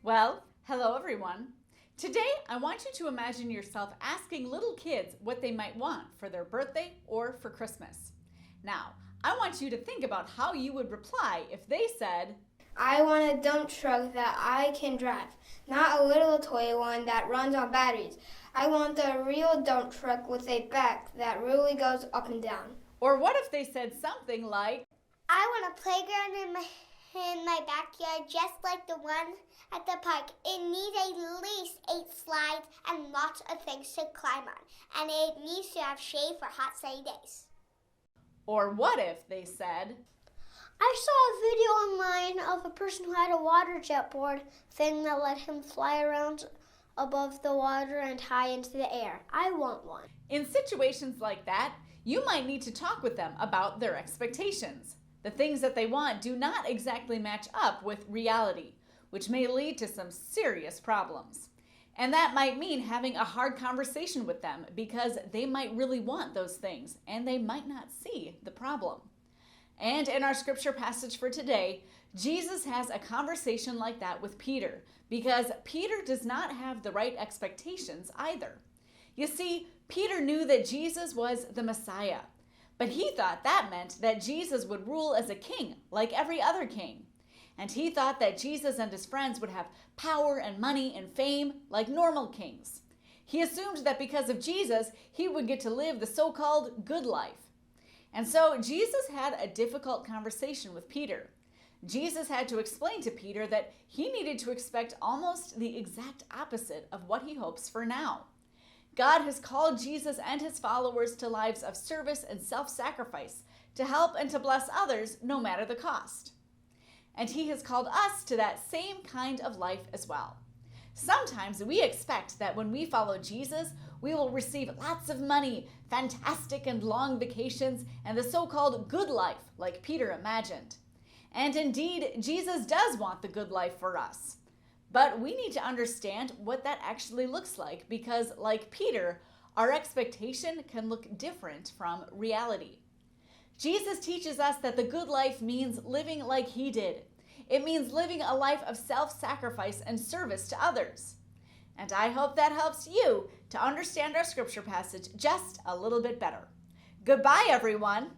Well, hello everyone. Today I want you to imagine yourself asking little kids what they might want for their birthday or for Christmas. Now, I want you to think about how you would reply if they said, I want a dump truck that I can drive, not a little toy one that runs on batteries. I want a real dump truck with a back that really goes up and down. or what if they said something like, I want a playground in my backyard just like the one at the park. It needs at least 8 slides and lots of things to climb on. And it needs to have shade for hot sunny days. or what if they said, I saw a video online of a person who had a water jet board thing that let him fly around above the water and high into the air. I want one. In situations like that, you might need to talk with them about their expectations. The things that they want do not exactly match up with reality, which may lead to some serious problems. And that might mean having a hard conversation with them because they might really want those things and they might not see the problem. And in our scripture passage for today, Jesus has a conversation like that with Peter because Peter does not have the right expectations either. You see, Peter knew that Jesus was the Messiah, but he thought that meant that Jesus would rule as a king like every other king. And he thought that Jesus and his friends would have power and money and fame like normal kings. He assumed that because of Jesus, he would get to live the so-called good life. And so Jesus had a difficult conversation with Peter. Jesus had to explain to Peter that he needed to expect almost the exact opposite of what he hopes for now. God has called Jesus and his followers to lives of service and self-sacrifice to help and to bless others no matter the cost. And he has called us to that same kind of life as well. Sometimes we expect that when we follow Jesus, we will receive lots of money, fantastic and long vacations, and the so-called good life like Peter imagined. And indeed, Jesus does want the good life for us. But we need to understand what that actually looks like because, like Peter, our expectation can look different from reality. Jesus teaches us that the good life means living like he did. It means living a life of self-sacrifice and service to others. And I hope that helps you to understand our scripture passage just a little bit better. Goodbye, everyone.